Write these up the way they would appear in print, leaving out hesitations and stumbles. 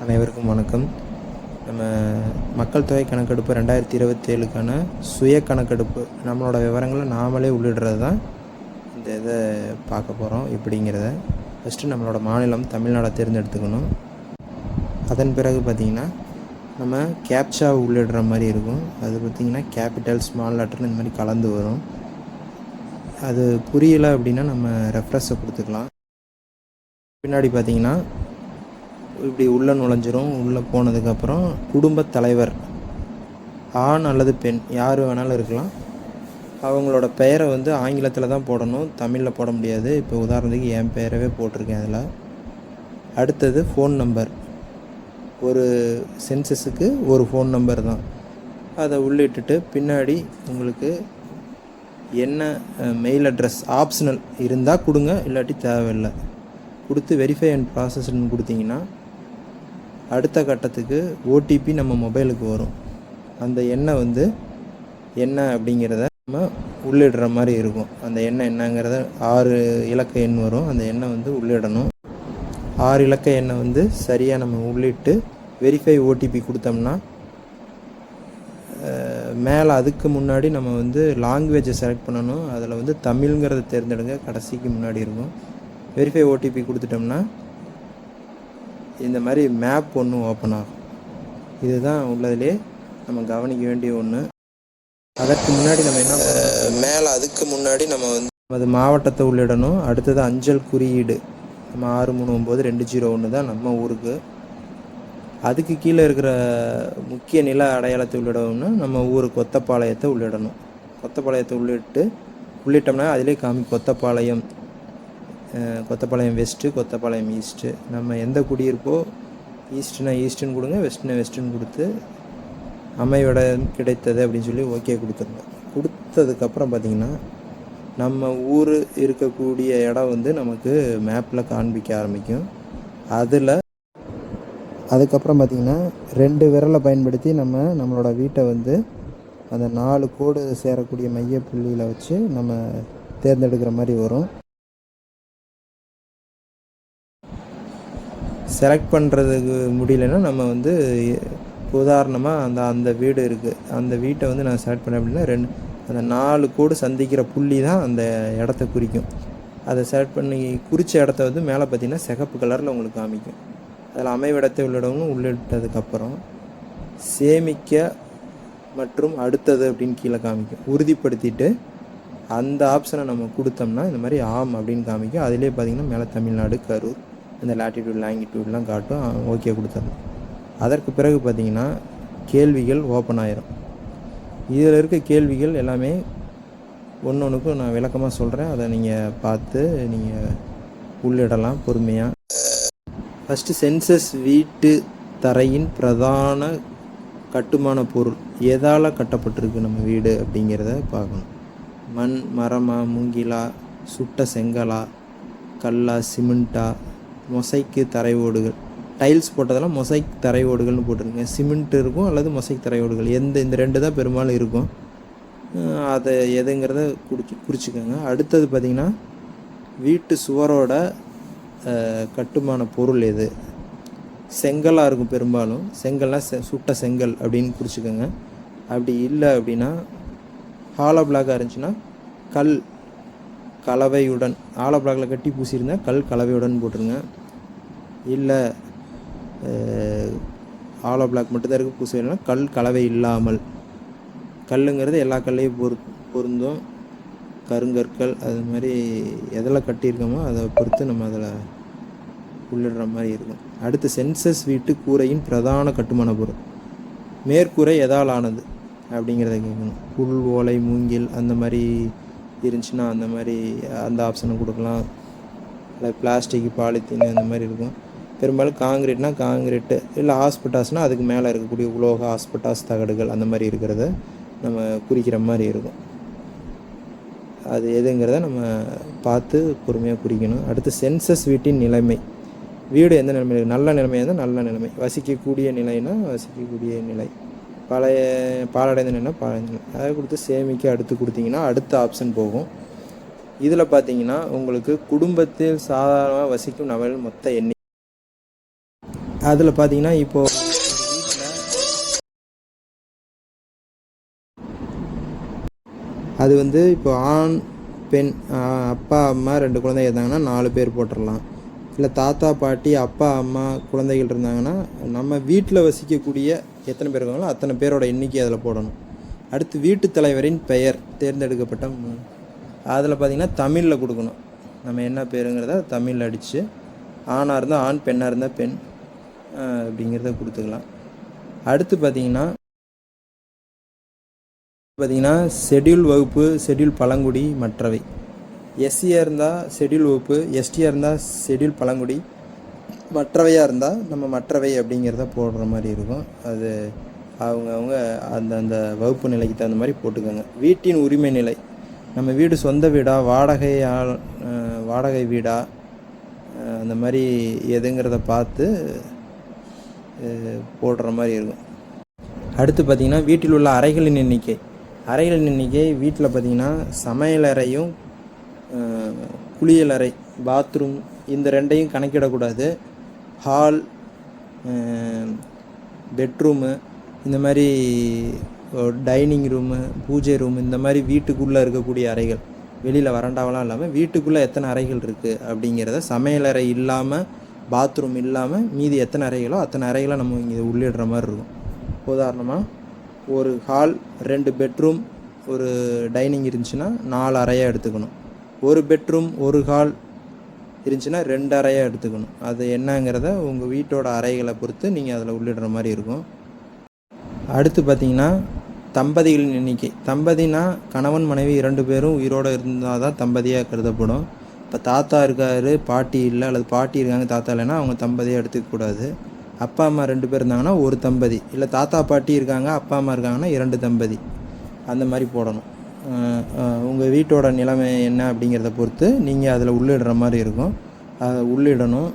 அனைவருக்கும் வணக்கம். நம்ம மக்கள் தொகை கணக்கெடுப்பு 2027க்கான சுய கணக்கெடுப்பு நம்மளோட விவரங்களை நாமளே உள்ளிடுறது தான் இந்த இதை பார்க்க போகிறோம். எப்படிங்கிறத ஃபஸ்ட்டு நம்மளோட மாநிலம் தமிழ்நாடை தேர்ந்தெடுத்துக்கணும். அதன் பிறகு பார்த்திங்கன்னா நம்ம கேப்சா உள்ளிடுற மாதிரி இருக்கும். அது பார்த்திங்கன்னா கேபிட்டல் ஸ்மால் லெட்டர்னு இந்த மாதிரி கலந்து வரும். அது புரியலை அப்படின்னா நம்ம ரெஃப்ரெஷை கொடுத்துக்கலாம். பின்னாடி பார்த்திங்கன்னா இப்படி உள்ளே நுழைஞ்சிரும். உள்ளே போனதுக்கப்புறம் குடும்பத் தலைவர் ஆண் அல்லது பெண் யார் வேணாலும் இருக்கலாம். அவங்களோட பெயரை ஆங்கிலத்தில் தான் போடணும், தமிழில் போட முடியாது. இப்போ உதாரணத்துக்கு என் பெயரவே போட்டிருக்கேன் அதில். அடுத்தது ஃபோன் நம்பர். ஒரு சென்சஸுக்கு ஒரு ஃபோன் நம்பர் தான். அதை உள்ளிட்டுட்டு பின்னாடி உங்களுக்கு என்ன மெயில் அட்ரஸ் ஆப்ஷனல் இருந்தால் கொடுங்க, இல்லாட்டி தேவையில்லை. கொடுத்து வெரிஃபை அண்ட் ப்ராசஸ்ன்னு கொடுத்தீங்கன்னா அடுத்த கட்டத்துக்கு ஓடிபி நம்ம மொபைலுக்கு வரும். அந்த எண்ணை என்ன அப்படிங்கிறத நம்ம உள்ளிடுற மாதிரி இருக்கும். அந்த எண்ணை என்னங்கிறத 6 இலக்க எண் வரும். அந்த எண்ணை உள்ளிடணும். 6 இலக்க எண்ணை சரியாக நம்ம உள்ளிட்டு வெரிஃபை ஓடிபி கொடுத்தோம்னா மேலே அதுக்கு முன்னாடி நம்ம லாங்குவேஜை செலக்ட் பண்ணணும். அதில் தமிழ்ங்கிறத தேர்ந்தெடுங்க, கடைசிக்கு முன்னாடி இருக்கும். வெரிஃபை ஓடிபி கொடுத்துட்டோம்னா இந்த மாதிரி மேப் ஒன்று ஓப்பன் ஆகும். இதுதான் உள்ளதிலே நம்ம கவனிக்க வேண்டிய ஒன்று. அதற்கு முன்னாடி நம்ம அது மாவட்டத்தை உள்ளிடணும். அடுத்தது அஞ்சல் குறியீடு. நம்ம 639201 தான் நம்ம ஊருக்கு. அதுக்கு கீழே இருக்கிற முக்கிய நில அடையாளத்தை உள்ளிடணும்னா நம்ம ஊர் கொத்தப்பாளையத்தை உள்ளிடணும். கொத்தப்பாளையத்தை உள்ளிட்டோம்னா அதிலே கொத்தப்பாளையம் வெஸ்ட்டு, கொத்தப்பாளையம் ஈஸ்ட்டு. நம்ம எந்த குடியிருப்போ ஈஸ்ட்னா ஈஸ்ட்டுன்னு கொடுங்க, வெஸ்ட்னா வெஸ்ட்டுன்னு கொடுத்து அமைவிட கிடைத்தது அப்படின்னு சொல்லி ஓகே கொடுத்துருங்க. கொடுத்ததுக்கப்புறம் பார்த்திங்கன்னா நம்ம ஊர் இருக்கக்கூடிய இடம் நமக்கு மேப்பில் காண்பிக்க ஆரம்பிக்கும். அதுக்கப்புறம் பார்த்திங்கன்னா 2 விரலை பயன்படுத்தி நம்மளோட வீட்டை அந்த 4 கோடு சேரக்கூடிய மைய புள்ளியில் வச்சு நம்ம தேர்ந்தெடுக்கிற மாதிரி வரும். செலக்ட் பண்ணுறதுக்கு முடியலன்னா நம்ம உதாரணமாக அந்த வீடு இருக்குது, அந்த வீட்டை நான் செலக்ட் பண்ணேன் அப்படின்னா அந்த 4 கோடு சந்திக்கிற புள்ளி தான் அந்த இடத்த குறிக்கும். அதை செலக்ட் பண்ணி குறித்த இடத்த மேலே பார்த்திங்கன்னா சிகப்பு கலரில் உங்களுக்கு காமிக்கும். அதில் அமைவிடத்தை உள்ளிட்டதுக்கப்புறம் சேமிக்க மற்றும் அடுத்தது அப்படின்னு கீழே காமிக்கும். உறுதிப்படுத்திட்டு அந்த ஆப்ஷனை நம்ம கொடுத்தோம்னா இந்த மாதிரி ஆம் அப்படின்னு காமிக்கும். அதிலே பார்த்திங்கன்னா மேலே தமிழ்நாடு, கரூர், இந்த லேட்டிடியூட் லாங்கிடியூட்லாம் காட்டும். ஓகே கொடுத்துடணும். அதற்கு பிறகு பார்த்திங்கன்னா கேள்விகள் ஓப்பன் ஆயிரும். இதில் இருக்க கேள்விகள் எல்லாமே ஒன்றுக்கும் நான் விளக்கமாக சொல்கிறேன். அதை நீங்கள் பார்த்து நீங்கள் உள்ளிடலாம் பொறுமையாக. ஃபஸ்ட்டு சென்சஸ் வீட்டு தரையின் பிரதான கட்டுமான பொருள் எதால் கட்டப்பட்டிருக்கு நம்ம வீடு அப்படிங்கிறத பார்க்கணும். மண், மரமா, மூங்கிலா, சுட்ட செங்கலா, கல்லா, சிமெண்ட்டா, மொசைக்கு தரை ஓடுகள். டைல்ஸ் போட்டதெல்லாம் மொசைக் தரை ஓடுகள்னு போட்டிருங்க. சிமெண்ட் இருக்கும் அல்லது மொசைக் தரை ஓடுகள், இந்த 2 தான் பெரும்பாலும் இருக்கும். அதை எதுங்கிறத குறிச்சிக்கோங்க. அடுத்தது பார்த்திங்கன்னா வீட்டு சுவரோட கட்டுமான பொருள் எது. செங்கலாக இருக்கும் பெரும்பாலும். செங்கல்னால் சுட்ட செங்கல் அப்படின்னு குறிச்சிக்கோங்க. அப்படி இல்லை அப்படின்னா ஹாலோ பிளாக்காக இருந்துச்சுன்னா கல் கலவையுடன், ஆலோ பிளாக்கில் கட்டி பூசியிருந்தால் கல் கலவையுடன் போட்டுருங்க. இல்லை ஆலோ பிளாக் மட்டும்தான் இருக்குது பூசினா கல் கலவை இல்லாமல். கல்லுங்கிறது எல்லா கல்லையும் பொருந்தும். கருங்கற்கள் அது மாதிரி எதில் கட்டியிருக்கோமோ அதை பொறுத்து நம்ம அதில் உள்ளிடுற மாதிரி இருக்கும். அடுத்து சென்சஸ் வீட்டு கூரையின் பிரதான கட்டுமான பொருள். மேற்கூரை எதால் ஆனது அப்படிங்கிறத கேட்கணும். புல், ஓலை, மூங்கில் அந்த மாதிரி இருந்துச்சுன்னா அந்த மாதிரி அந்த ஆப்ஷனை கொடுக்கலாம். இல்லை பிளாஸ்டிக், பாலித்தீன் அந்த மாதிரி இருக்கும். பெரும்பாலும் காங்கிரீட்னா காங்கிரீட்டு, இல்லை ஹாஸ்பிட்டாஸ்னால் அதுக்கு மேலே இருக்கக்கூடிய உலோக ஹாஸ்பிட்டாஸ் தகடுகள் அந்த மாதிரி இருக்கிறத நம்ம குறிக்கிற மாதிரி இருக்கும். அது எதுங்கிறத நம்ம பார்த்து பொறுமையாக குறிக்கணும். அடுத்து சென்சஸ் வீட்டின் நிலைமை. வீடு எந்த நிலைமை இருக்குது? நல்ல நிலைமையாக இருந்தால் நல்ல நிலைமை, வசிக்கக்கூடிய நிலைனா வசிக்கக்கூடிய நிலை, பாலடைந்த நிலைனா பாலடைந்த நிலை. அதை கொடுத்து சேமிக்க அடுத்து கொடுத்தீங்கன்னா அடுத்த ஆப்ஷன் போகும். இதில் பார்த்தீங்கன்னா உங்களுக்கு குடும்பத்தில் சாதாரணமாக வசிக்கும் நபர்கள் மொத்த எண்ணிக்கை அதில் பார்த்தீங்கன்னா இப்போது அது வந்து இப்போ ஆண் பெண் அப்பா அம்மா 2 குழந்தைங்க இருந்தாங்கன்னா 4 பேர் போட்டுடலாம். இல்லை தாத்தா பாட்டி அப்பா அம்மா குழந்தைகள் இருந்தாங்கன்னா நம்ம வீட்டில் வசிக்கக்கூடிய எத்தனை பேர் இருக்காங்களோ அத்தனை பேரோட எண்ணிக்கை அதில் போடணும். அடுத்து வீட்டு தலைவரின் பெயர் தேர்ந்தெடுக்கப்பட்ட அதில் பார்த்திங்கன்னா தமிழில் கொடுக்கணும். நம்ம என்ன பேருங்கிறத தமிழில் அடித்து ஆணாக இருந்தால் ஆண், பெண்ணாக இருந்தால் பெண் அப்படிங்கிறத கொடுத்துக்கலாம். அடுத்து பார்த்திங்கன்னா ஷெட்யூல் வகுப்பு, ஷெட்யூல் பழங்குடி, மற்றவை. எஸ்சியாக இருந்தால் ஷெட்யூல் வகுப்பு, எஸ்டியாக இருந்தால் ஷெட்யூல் பழங்குடி, மற்றவையாக இருந்தால் நம்ம மற்றவை அப்படிங்கிறத போடுற மாதிரி இருக்கும். அது அவங்கவுங்க அந்தந்த வகுப்பு நிலைக்கு தகுந்த மாதிரி போட்டுக்கோங்க. வீட்டின் உரிமை நிலை, நம்ம வீடு சொந்த வீடா, வாடகை வீடா, அந்த மாதிரி எதுங்கிறத பார்த்து போடுற மாதிரி இருக்கும். அடுத்து பார்த்திங்கன்னா வீட்டில் உள்ள அறைகளின் எண்ணிக்கை வீட்டில் பார்த்திங்கன்னா சமையலறையும் குளியலறை, பாத்ரூம் இந்த 2ஐயும் கணக்கிடக்கூடாது. ஹால், பெட்ரூமு, இந்த மாதிரி டைனிங் ரூமு, பூஜை ரூம், இந்த மாதிரி வீட்டுக்குள்ளே இருக்கக்கூடிய அறைகள், வெளியில் வராண்டாவெலாம் இல்லாமல் வீட்டுக்குள்ளே எத்தனை அறைகள் இருக்குது அப்படிங்கிறத, சமையலறை இல்லாமல் பாத்ரூம் இல்லாமல் மீதி எத்தனை அறைகளோ அத்தனை அறைகளை நம்ம இங்கே உள்ளிடுற மாதிரி இருக்கும். உதாரணமாக ஒரு ஹால், 2 பெட்ரூம், ஒரு டைனிங் இருந்துச்சுன்னா 4 அறையாக எடுத்துக்கணும். ஒரு பெட்ரூம், ஒரு ஹால் இருந்துச்சுன்னா 2 அறையாக எடுத்துக்கணும். அது என்னங்கிறத உங்கள் வீட்டோட அறைகளை பொறுத்து நீங்கள் அதில் உள்ளிடுற மாதிரி இருக்கும். அடுத்து பார்த்திங்கன்னா தம்பதிகளின் எண்ணிக்கை. தம்பதினா கணவன் மனைவி 2 பேரும் உயிரோடு இருந்தால் தான் தம்பதியாக கருதப்படும். இப்போ தாத்தா இருக்கார், பாட்டி இல்லை, அல்லது பாட்டி இருக்காங்க தாத்தா இல்லைன்னா அவங்க தம்பதியாக எடுத்துக்கக்கூடாது. அப்பா அம்மா 2 பேர் இருந்தாங்கன்னா ஒரு தம்பதி, இல்லை தாத்தா பாட்டி இருக்காங்க அப்பா அம்மா இருக்காங்கன்னா 2 தம்பதி, அந்த மாதிரி போடணும். உங்கள் வீட்டோட நிலைமை என்ன அப்படிங்கிறத பொறுத்து நீங்கள் அதில் உள்ளிடுற மாதிரி இருக்கும். அதை உள்ளிடணும்.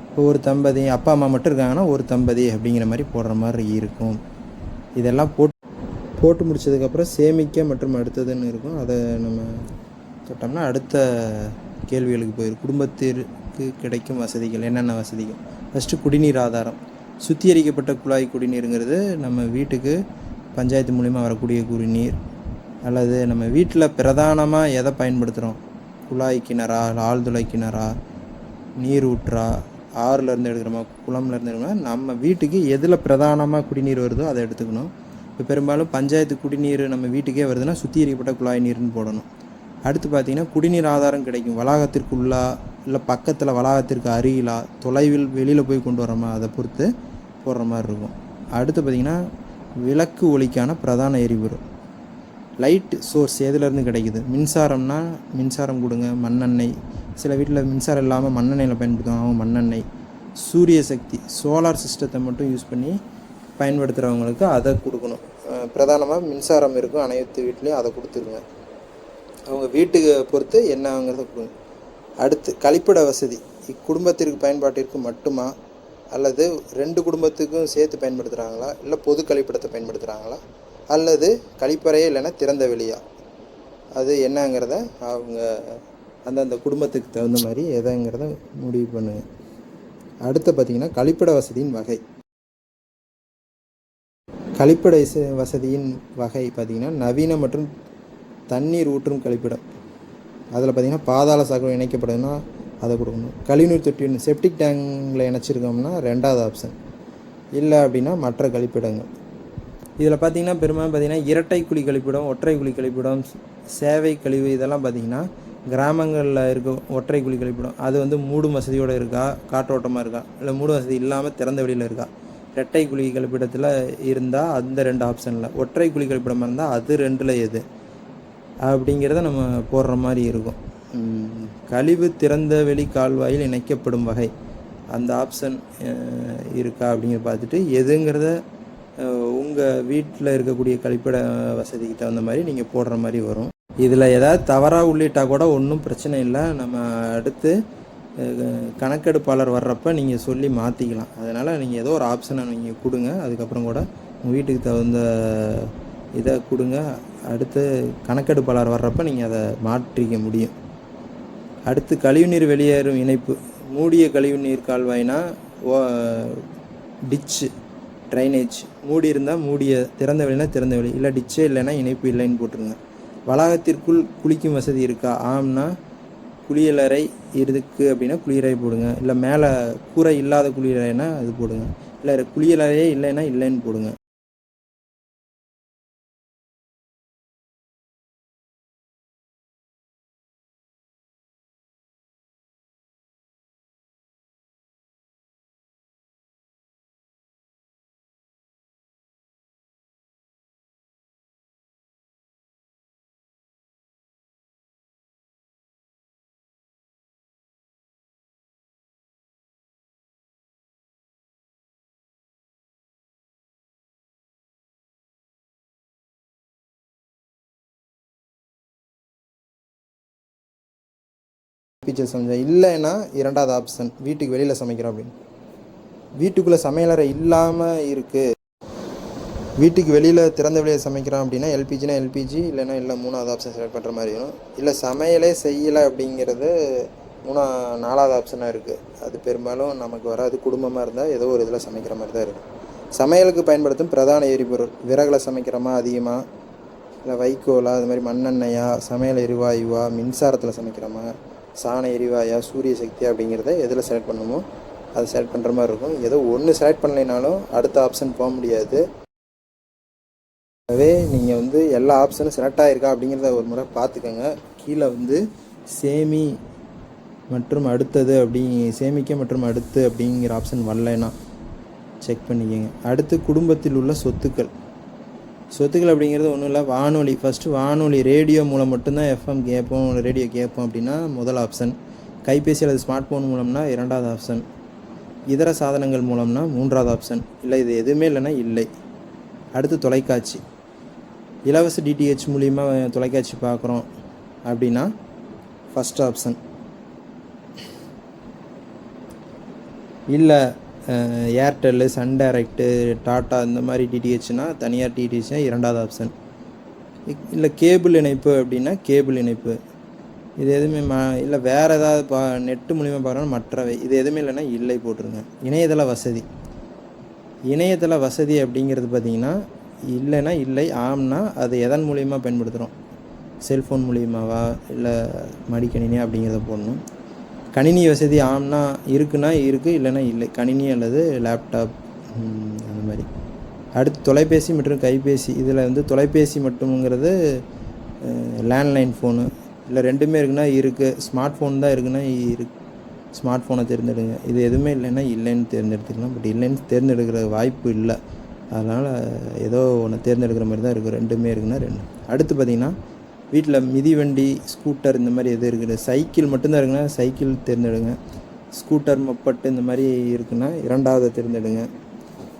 இப்போ ஒரு தம்பதி, அப்பா அம்மா மட்டும் இருக்காங்கன்னா ஒரு தம்பதி அப்படிங்கிற மாதிரி போடுற மாதிரி இருக்கும். இதெல்லாம் போட்டு முடித்ததுக்கப்புறம் சேமிக்க மற்றும் அடுத்ததுன்னு இருக்கும். அதை நம்ம தொட்டோம்னா அடுத்த கேள்விகளுக்கு போயிடும். குடும்பத்திற்கு கிடைக்கும் வசதிகள் என்னென்ன வசதிகள். ஃபஸ்ட்டு குடிநீர் ஆதாரம். சுத்திகரிக்கப்பட்ட குழாய் குடிநீருங்கிறது நம்ம வீட்டுக்கு பஞ்சாயத்து மூலிமா வரக்கூடிய குடிநீர், அல்லது நம்ம வீட்டில் பிரதானமாக எதை பயன்படுத்துகிறோம், குழாய் கிணறா, ஆழ்துளை கிணறா, நீர் ஊற்றா, ஆறுலேருந்து எடுக்கிறோமா, குளம்லேருந்து எடுக்கிறோமா, நம்ம வீட்டுக்கு எதில் பிரதானமாக குடிநீர் வருதோ அதை எடுத்துக்கணும். இப்போ பெரும்பாலும் பஞ்சாயத்து குடிநீர் நம்ம வீட்டுக்கே வருதுன்னா சுத்திகரிக்கப்பட்ட குழாய் நீர்னு போடணும். அடுத்து பார்த்திங்கன்னா குடிநீர் ஆதாரம் கிடைக்கும் வளாகத்திற்குள்ளா, இல்லை பக்கத்தில் வளாகத்திற்கு அருகிலா, தொலைவில் வெளியில் போய் கொண்டு வரோமா, அதை பொறுத்து போடுற மாதிரி இருக்கும். அடுத்து பார்த்திங்கன்னா விளக்கு ஒளிக்கான பிரதான எரிபொருள். லைட் சோர்ஸ் எதுலேருந்து கிடைக்குது. மின்சாரம்னா மின்சாரம் கொடுங்க, மண்ணெண்ணெய், சில வீட்டில் மின்சாரம் இல்லாமல் மண்ணெண்ணெயில் பயன்படுத்துவாங்க, அவங்க மண்ணெண்ணெய். சூரிய சக்தி, சோலார் சிஸ்டத்தை மட்டும் யூஸ் பண்ணி பயன்படுத்துகிறவங்களுக்கு அதை கொடுக்கணும். பிரதானமாக மின்சாரம் இருக்கும் அனைத்து வீட்லேயும், அதை கொடுத்துருங்க. அவங்க வீட்டுக்கு பொறுத்து என்னங்கிறத கொடுங்க. அடுத்து கழிப்பிட வசதி. இக்குடும்பத்திற்கு பயன்பாட்டிற்கு மட்டுமா, அல்லது 2 குடும்பத்துக்கும் சேர்த்து பயன்படுத்துகிறாங்களா, இல்லை பொது கழிப்பிடத்தை பயன்படுத்துகிறாங்களா, அல்லது கழிப்பறையே இல்லைன்னா திறந்த வெளியா, அது என்னங்கிறத அவங்க அந்தந்த குடும்பத்துக்கு தகுந்த மாதிரி எதைங்கிறத முடிவு பண்ணுங்க. அடுத்து பார்த்திங்கன்னா கழிப்பிட வசதியின் வகை. கழிப்பிட வசதியின் வகை பார்த்திங்கன்னா நவீன மற்றும் தண்ணீர் ஊற்றும் கழிப்பிடம். அதில் பார்த்திங்கன்னா பாதாள சாக்கடை இணைக்கப்படுதுன்னா அதை கொடுக்கணும். கழிவுநீர் தொட்டி செப்டிக் டேங்கில் இணைச்சிருக்கோம்னா 2வது ஆப்ஷன். இல்லை அப்படின்னா மற்ற கழிப்பிடங்கள். இதில் பார்த்திங்கன்னா பெரும்பாலும் பார்த்திங்கன்னா இரட்டை குழி கழிப்பிடம், ஒற்றை குழி கழிப்பிடம், சேவை கழிவு, இதெல்லாம் பார்த்திங்கன்னா கிராமங்களில் இருக்க ஒற்றை குழி கழிப்பிடம். அது வந்து மூடும் வசதியோடு இருக்கா, காற்றோட்டமாக இருக்கா, இல்லை மூடும் வசதி இல்லாமல் திறந்த வெளியில் இருக்கா. இரட்டை குழி கழிப்பிடத்தில் இருந்தால் அந்த 2 ஆப்ஷனில், ஒற்றை குழி கழிப்பிடமாக இருந்தால் அது 2ல் எது அப்படிங்கிறத நம்ம போடுற மாதிரி இருக்கும். கழிவு திறந்த வெளி கால்வாயில் இணைக்கப்படும் வகை, அந்த ஆப்ஷன் இருக்கா அப்படிங்கிற பார்த்துட்டு எதுங்கிறத உங்கள் வீட்டில் இருக்கக்கூடிய கழிப்பிட வசதிக்கு தகுந்த மாதிரி நீங்கள் போடுற மாதிரி வரும். இதில் ஏதாவது தவறாக உள்ளிட்டால் கூட ஒன்றும் பிரச்சனை இல்லை. நம்ம அடுத்து கணக்கெடுப்பாளர் வர்றப்போ நீங்கள் சொல்லி மாற்றிக்கலாம். அதனால் நீங்கள் ஏதோ ஒரு ஆப்ஷனை நீங்கள் கொடுங்க. அதுக்கப்புறம் கூட உங்கள் வீட்டுக்கு தகுந்த இதை கொடுங்க. அடுத்து கணக்கெடுப்பாளர் வர்றப்போ நீங்கள் அதை மாற்றிக்க முடியும். அடுத்து கழிவுநீர் வெளியேறும் இணைப்பு. மூடிய கழிவுநீர் கால்வாய்னா டிச்சு ட்ரைனேஜ் மூடி இருந்தால் மூடிய, திறந்த வெளினா திறந்த வெளி, இல்லை டிச்சே இல்லைன்னா இணைப்பு இல்லைன்னு போட்டுருங்க. வளாகத்திற்குள் குளிக்கும் வசதி இருக்கா? ஆம்னா குளியலறை இருக்குது அப்படின்னா குளியலறை போடுங்க. இல்லை மேலே கூரை இல்லாத குளியலறைனா அது போடுங்க. இல்லை குளியலறையே இல்லைன்னா இல்லைன்னு போடுங்க. ஃபீச்சர் சமைச்சா இல்லைன்னா இரண்டாவது ஆப்ஷன் வீட்டுக்கு வெளியில் சமைக்கிறோம் அப்படின்னு. வீட்டுக்குள்ளே சமையலறை இல்லாமல் இருக்குது, வீட்டுக்கு வெளியில் திறந்த வெளியில் சமைக்கிறோம் அப்படின்னா எல்பிஜினா எல்பிஜி, இல்லைன்னா இல்லை 3வது ஆப்ஷன் செலக்ட் பண்ணுற மாதிரி வரும். இல்லை சமையலே செய்யலை அப்படிங்கிறது 4வது ஆப்ஷனாக இருக்குது. அது பெரும்பாலும் நமக்கு வராது. குடும்பமாக இருந்தால் ஏதோ ஒரு இதில் சமைக்கிற மாதிரி தான் இருக்குது. சமையலுக்கு பயன்படுத்தும் பிரதான எரிபொருள் விறகுல சமைக்கிறோமா அதிகமாக, இல்லை வைக்கோலா, அது மாதிரி மண்ணெண்ணெயா, சமையல் எரிவாயுவா, மின்சாரத்தில் சமைக்கிறோமா, சாண எரிவாயா, சூரிய சக்தி அப்படிங்கிறத எதில் செலக்ட் பண்ணணுமோ அதை செலக்ட் பண்ணுற மாதிரி இருக்கும். ஏதோ ஒன்று செலக்ட் பண்ணலைனாலும் அடுத்த ஆப்ஷன் போக முடியாது. அதே நீங்கள் எல்லா ஆப்ஷனும் செலக்ட் ஆகிருக்கா அப்படிங்கிறத ஒரு முறை பார்த்துக்கோங்க. கீழே சேமி மற்றும் அடுத்தது சேமிக்க மற்றும் அடுத்து அப்படிங்கிற ஆப்ஷன் வரலைன்னா செக் பண்ணிக்கோங்க. அடுத்து குடும்பத்தில் உள்ள சொத்துக்கள் அப்படிங்கிறது ஒன்றும் இல்லை, வானொலி. ஃபஸ்ட்டு வானொலி ரேடியோ மூலம் மட்டும்தான் எஃப்எம் கேட்போம், ரேடியோ கேட்போம் அப்படின்னா முதல் ஆப்ஷன். கைபேசி அல்லது ஸ்மார்ட் ஃபோன் மூலம்னா 2வது ஆப்ஷன். இதர சாதனங்கள் மூலம்னா 3வது ஆப்ஷன். இல்லை இது எதுவுமே இல்லைன்னா இல்லை. அடுத்து தொலைக்காட்சி, இலவச டிடிஹெச் மூலிமா தொலைக்காட்சி பார்க்குறோம் அப்படின்னா ஃபஸ்ட் ஆப்ஷன். இல்லை ஏர்டெல்லு, சன் டைரக்டு, டாட்டா இந்த மாதிரி டிடிஹெச்னா தனியார் டிடிஹெச்னா 2வது ஆப்ஷன். இல்லை கேபிள் இணைப்பு அப்படின்னா கேபிள் இணைப்பு. இது எதுவுமே இல்லை வேறு ஏதாவது நெட்டு மூலிமா பார்க்குறோன்னா மற்றவை. இது எதுவுமே இல்லைன்னா இல்லை போட்டுருங்க. இணையதள வசதி அப்படிங்கிறது பார்த்திங்கன்னா இல்லைன்னா இல்லை, ஆம்னா அது எதன் மூலிமா பயன்படுத்துகிறோம், செல்ஃபோன் மூலியமாவா இல்லை மடிக்கணினி அப்படிங்கிறத போடணும். கணினி வசதி ஆம்னா இருக்குன்னா இருக்குது, இல்லைன்னா இல்லை. கணினி அல்லது லேப்டாப் அந்த மாதிரி. அடுத்து தொலைபேசி மற்றும் கைபேசி. இதில் தொலைபேசி மட்டும்ங்கிறது லேண்ட்லைன் ஃபோனு, இல்லை ரெண்டுமே இருக்குன்னா இருக்குது. ஸ்மார்ட் ஃபோன் தான் இருக்குன்னா ஸ்மார்ட் ஃபோனை தேர்ந்தெடுங்க. இது எதுவுமே இல்லைன்னா இல்லைன்னு தேர்ந்தெடுத்துக்கலாம். பட் இல்லைன்னு தேர்ந்தெடுக்கிற வாய்ப்பு இல்லை. அதனால் ஏதோ ஒன்று தேர்ந்தெடுக்கிற மாதிரி தான் இருக்குது. ரெண்டுமே இருக்குன்னா 2. அடுத்து பார்த்திங்கன்னா வீட்டில் மிதிவண்டி, ஸ்கூட்டர் இந்த மாதிரி எது இருக்குது. சைக்கிள் மட்டும்தான் இருக்குன்னா சைக்கிள் தேர்ந்தெடுங்க. ஸ்கூட்டர், மொப்பட்டு இந்த மாதிரி இருக்குன்னா 2வது தேர்ந்தெடுங்க.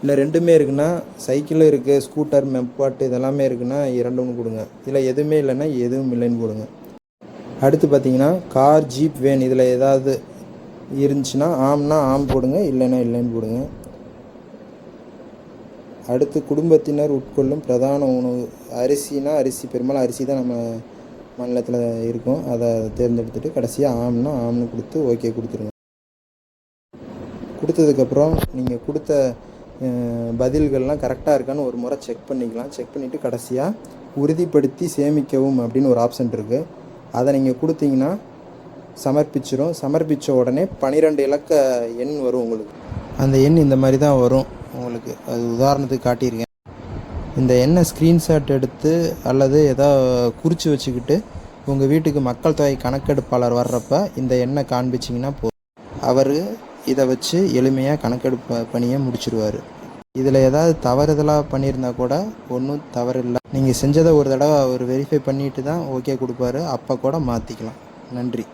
இல்லை ரெண்டுமே இருக்குன்னா சைக்கிளும் இருக்குது, ஸ்கூட்டர், மெப்பாட்டு இதெல்லாமே இருக்குன்னா 2ன்னு கொடுங்க. இல்லை எதுவுமே இல்லைன்னா எதுவும் இல்லைன்னு கொடுங்க. அடுத்து பார்த்திங்கன்னா கார், ஜீப், வேன் இதில் ஏதாவது இருந்துச்சுன்னா ஆம்னா ஆம் போடுங்க, இல்லைன்னா இல்லைன்னு போடுங்க. அடுத்து குடும்பத்தினர் உட்கொள்ளும் பிரதான உணவு. அரிசினா அரிசி, பெரும்பாலும் அரிசி தான் நம்ம மாநிலத்தில் இருக்கும். அதை தேர்ந்தெடுத்துட்டு கடைசியாக ஆம்னா ஆம்னு கொடுத்து ஓகே கொடுத்துருங்க. கொடுத்ததுக்கப்புறம் நீங்கள் கொடுத்த பதில்கள்லாம் கரெக்டாக இருக்கான்னு ஒரு முறை செக் பண்ணிக்கலாம். செக் பண்ணிவிட்டு கடைசியாக உறுதிப்படுத்தி சேமிக்கவும் அப்படின்னு ஒரு ஆப்ஷன் இருக்குது. அதை நீங்கள் கொடுத்தீங்கன்னா சமர்ப்பிச்சிடும். சமர்ப்பித்த உடனே 12 இலக்க எண் வரும் உங்களுக்கு. அந்த எண் இந்த மாதிரி தான் வரும் உங்களுக்கு. அது உதாரணத்துக்கு காட்டியிருக்கேன். இந்த எண்ணை ஸ்க்ரீன்ஷாட் எடுத்து அல்லது குறித்து வச்சுக்கிட்டு உங்கள் வீட்டுக்கு மக்கள் தொகை கணக்கெடுப்பாளர் வர்றப்ப இந்த எண்ணை காண்பிச்சிங்கன்னா போதும். அவர் இதை வச்சு எளிமையாக கணக்கெடுப்பு பணியை முடிச்சிடுவார். இதில் ஏதாவது தவறுதலாக பண்ணியிருந்தா கூட ஒன்றும் தவறு இல்லை. நீங்கள் செஞ்சதை ஒரு தடவை அவர் வெரிஃபை பண்ணிட்டு தான் ஓகே கொடுப்பாரு. அப்போ கூட மாற்றிக்கலாம். நன்றி.